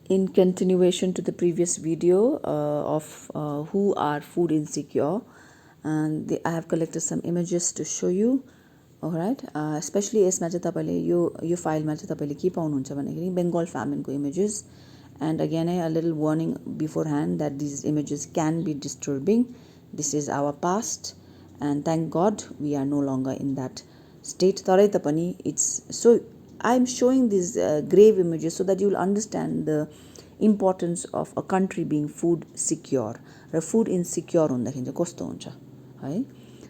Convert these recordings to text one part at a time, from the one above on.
In continuation to the previous video of who are food insecure, and I have collected some images to show you. Alright, especially यसमा चाहिँ तपाईले यो फाइलमा चाहिँ तपाईले के पाउनुहुन्छ भन्दाखेरि Bengal famine को images, and again a little warning beforehand that these images can be disturbing. This is our past, and thank God we are no longer in that state. तरै पनि it's so I'm showing these grave images so that you will understand the importance of a country being food secure. र food insecure हुँदाखेरि चाहिँ कस्तो हुन्छ है.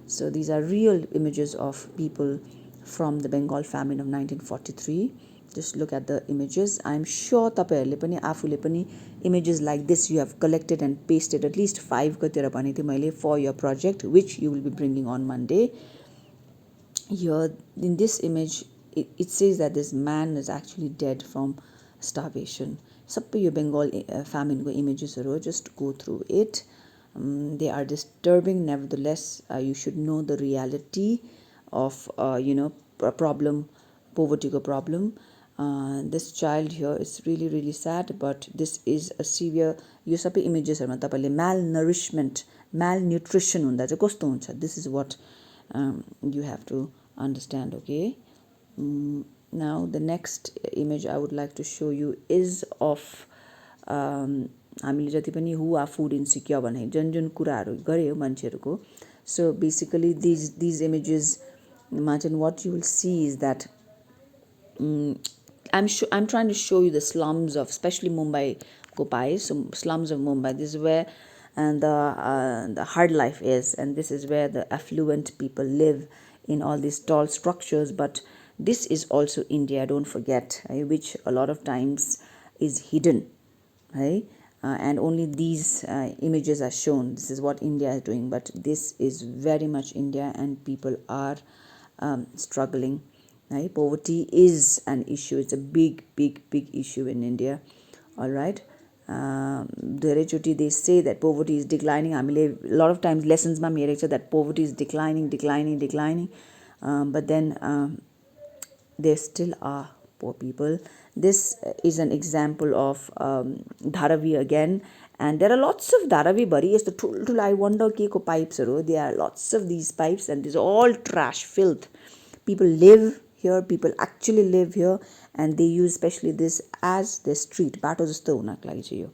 So these are real images of people from the Bengal famine of 1943. Just look at the images. I'm sure तपाईहरुले पनि आफूले पनि images like this you have collected and pasted at least 5 कतिवटा भनेको थिए मैले for your project which you will be bringing on Monday. Here in this image it says that this man is actually dead from starvation. Sabai yo Bengal famine ko images haru, just go through it. They are disturbing. Nevertheless, you should know the reality of problem, poverty ko problem. This child here is really sad, but this is a severe. Yo sabai images haru ma tapaile malnourishment, malnutrition hunda chahi kasto huncha. This is what you have to understand. Okay. Now the next image I would like to show you is of हामीले जति पनि who are food insecure भने जुन कुराहरु गर्यो मान्छेहरुको. So basically these images मा चाहिँ what you will see is that I'm trying to show you the slums of especially Mumbai ko pai. So slums of Mumbai, this is where the hard life is, and this is where the affluent people live in all these tall structures. But this is also India, don't forget, which a lot of times is hidden, right? And only these images are shown. This is what India is doing, but this is very much India, and people are struggling. Right? Poverty is an issue. It's a big issue in India. All right. They say that poverty is declining. I mean, a lot of times lessons ma mere that poverty is declining. But then there still are poor people. This is an example of Dharavi again, and there are lots of Dharavi bari. Is the I wonder ke pipes. There are lots of these pipes, and this is all trash, filth. People live here. People actually live here, and they use especially this as their street. Bato jasto hunak lagi chahiyo.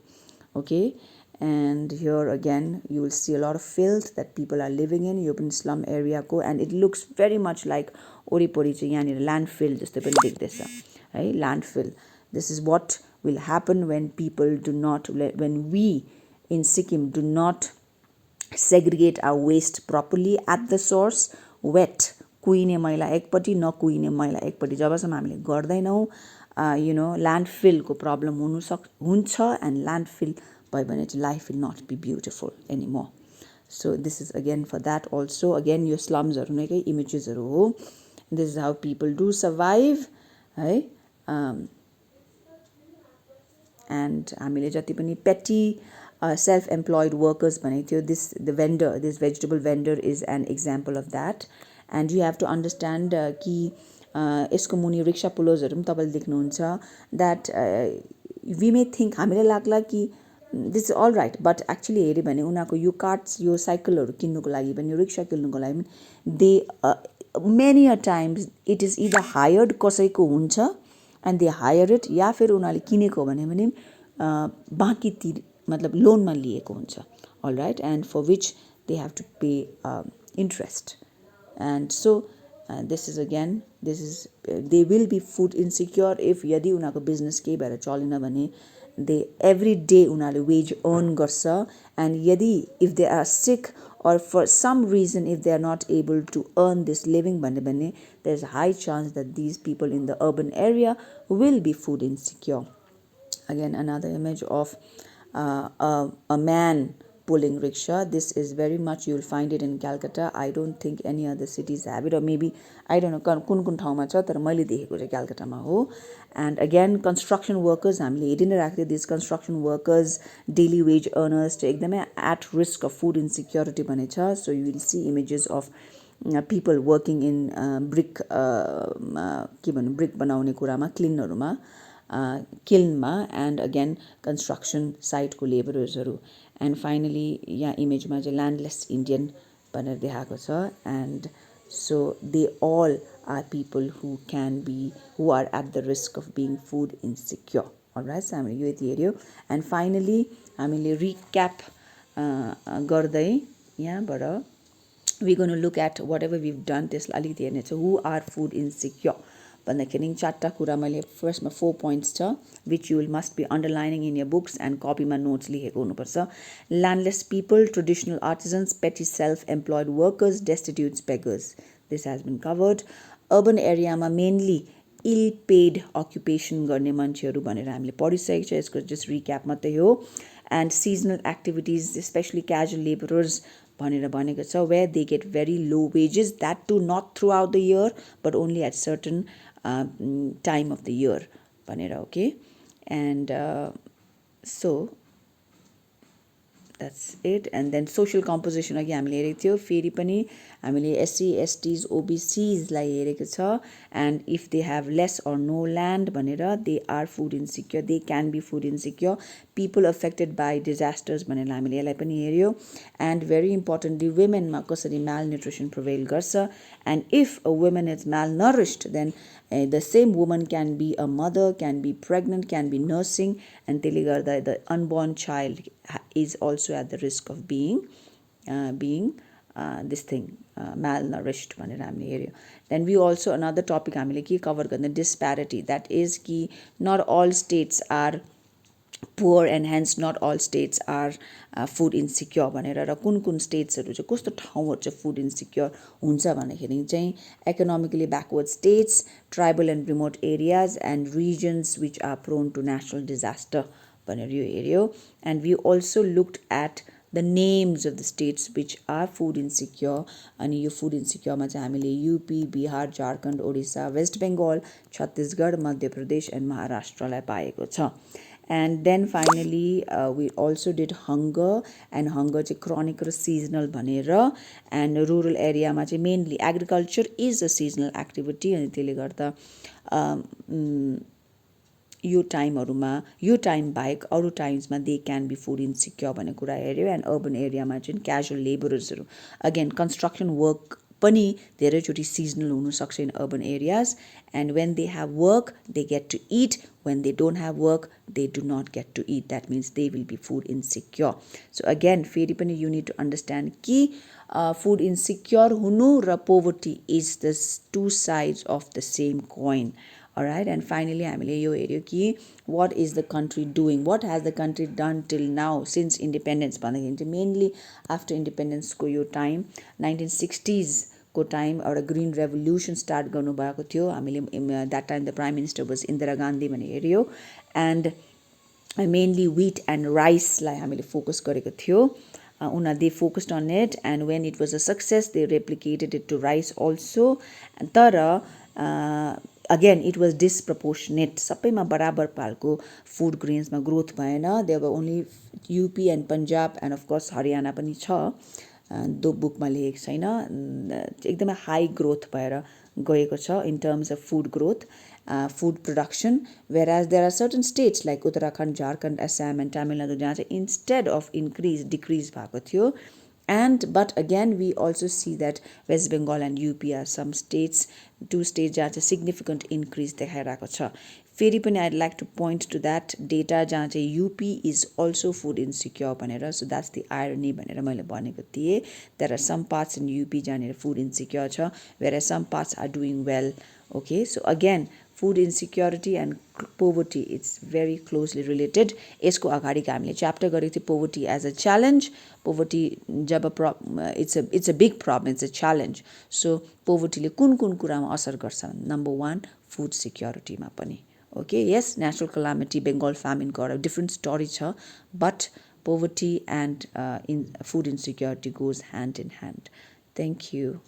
Okay. And here again you will see a lot of filth that people are living in open slum area ko, and it looks very much like oripori chahi yahanira landfill jasto pani dekhdacha है. Landfill. This is what will happen when people do not, when we in Sikkim do not segregate our waste properly at the source. Wet कुइने मैला एकपट्टि नकुइने मैला एकपट्टि जबसम्म हामीले गर्दैनौं landfill को problem हुन्छ, and landfill भयो भने life will not be beautiful anymore. So this is again for that also. Again your slums हरु नै images हरु हो. This is how people do survive, है. And हामीले जति पनि petty self-employed workers भनेको थियो, this vegetable vendor is an example of that. And you have to understand कि यसको मुनि rickshaw pullers हरु पनि तपाईले देख्नुहुन्छ that we may think हामीले लाग्ला कि this is all right, but actually हेर्यो भने उनीहरुको यो कार्ट्स यो साइकलहरु किन्नुको लागि पनि यो रिक्शा किन्नुको लागि पनि they many a times it is either hired कसैको हुन्छ and they hire it, या फिर उनीहरुले किनेको भने पनि बाँकी तिर मतलब लोनमा लिएको हुन्छ. All right, and for which they have to pay interest. And so this is again, they will be food insecure if यदि उनीहरुको business केही भएर चलेन भने they every day उनीहरुले wage earn गर्छ, and यदि if they are sick or for some reason if they are not able to earn this living भने there's a high chance that these people in the urban area will be food insecure. Again another image of a man pulling rickshaw. This is very much, you'll find it in Calcutta. I don't think any other cities have it, or maybe I don't know कुन ठाउँमा छ, तर मैले देखेको चाहिँ क्यालकाटामा हो. And again construction workers, हामीले हेरिनै राख्दै, these construction workers, daily wage earners चाहिँ एकदमै at risk of food insecurity भनेछ. So you will see images of people working in brick के भन्नु brick बनाउने कुरामा, क्लिनहरुमा, kilनमा and again construction site को laborers and finally यहाँ इमेजमा चाहिँ landless Indian भनेर देखाएको छ and so they all are people who are at the risk of being food insecure. Alright, so हामीले यो यति हेर्यो and finally हामीले recap गर्दै यहाँबाट we're going to look at whatever we've done त्यसलाई अलिकति हेर्ने छ who are food insecure भन्दाखेरि चारवटा कुरा मैले फर्स्टमा 4 points छ which you must be underlining in your books and copyमा notes लेखेको हुनुपर्छ. Landless people, traditional artisans, petty self-employed workers, destitute beggars. This has been covered. Urban areaमा mainly ill-paid occupation गर्ने मान्छेहरू भनेर हामीले पढिसकेको छ. यसको just recap मात्रै हो. And seasonal activities, especially casual laborers भनेर भनेको छ where they get very low wages, that too not throughout the year but only at certain time of the year भनेर. Okay, and so that's it. And then social composition अघि हामीले हेरेको थियो. फेरि पनि हामीले SC, STs, OBCs लाई हेरेको छ and if they have less or no land भनेर they are food insecure, they can be food insecure. People affected by disasters भनेर हामीले यसलाई पनि हेर्यो and very importantly women मा कसरी malnutrition prevail गर्छ and if a woman is malnourished then the same woman can be a mother, can be pregnant, can be nursing and त्यसले गर्दा the unborn child is also at the risk of being this thing malnourished भनेर हामीले हेर्यो. Then we also another topic हामीले के cover गर्ने disparity, that is कि not all states are poor and hence not all states are food insecure भनेर र कुन कुन स्टेट्सहरु चाहिँ कस्तो ठाउँहरु चाहिँ food insecure हुन्छ भन्दाखेरि चाहिँ economically backward states, tribal and remote areas and regions which are prone to natural disaster भनेर यो हेर्यो. And we also looked at the names of the states which are food insecure अनि यो food insecure मा चाहिँ हामीले UP, Bihar, Jharkhand, Odisha, West Bengal, Chhattisgarh, Madhya Pradesh and महाराष्ट्रलाई पाएको छ. And then finally we also did hunger and hunger चाहिँ chronic र seasonal भनेर and rural area मा चाहिँ mainly agriculture is a seasonal activity अनि त्यसले गर्दा यो टाइम बाहेक अरु टाइम्समा they can be food insecure भन्ने कुरा हेर्यो. एन्ड अर्बन एरियामा चाहिँ क्याजुअल लेबरर्सहरू अगेन कन्स्ट्रक्सन वर्क पनि धेरैचोटि सिजनल हुनसक्छ in urban areas and when they have work they get to eat, when they don't have work they do not get to eat, that means they will be food insecure. So again फेरि पनि you need to understand कि food insecure हुनु र poverty is the two sides of the same coin. Alright, and finally हामीले यो हेर्यो कि what is the country doing, what has the country done till now since independence भन्दाखेरि चाहिँ mainly after independence को यो टाइम 1960s को time एउटा ग्रीन रेभोल्युसन स्टार्ट गर्नुभएको थियो. हामीले that time the prime minister was Indira Gandhi भने हेर्यो and mainly wheat and rice लाई हामीले फोकस गरेको थियो. they focused on it and when it was a success they replicated it to rice also. तर again it was disproportionate, सबैमा बराबर पालको फूड ग्रेन्समा ग्रोथ भएन. There were only UP and Punjab and of course Haryana पनि छ, दो बुकमा लेखेको छैन. एकदमै हाई ग्रोथ भएर गएको छ in terms of food growth, food production, whereas there are certain states like Uttarakhand, Jharkhand, Assam and Tamil Nadu जहाँ चाहिँ instead of increase decrease भएको थियो. And but again we also see that West Bengal and UP are some states, two states जहाँ चाहिँ significant increase देखाइरहेको छ. फेरि पनि I'd like to point to that data जहाँ चाहिँ UP is also food insecure भनेर. So that's the irony भनेर मैले भनेको थिएँ. There are some parts in UP जहाँनिर food insecure छ, whereas some parts are doing well. Okay, so again food insecurity and poverty, it's very closely related. यसको अगाडिको हामीले च्याप्टर गरेको थियो poverty as a challenge. Poverty job it's a big problem, it's a challenge. So poverty ले कुन कुरामा असर गर्छ? Number 1, food security मा पनि. Okay, yes, natural calamity, Bengal famine got a different story छ, but poverty and in food insecurity goes hand in hand. Thank you.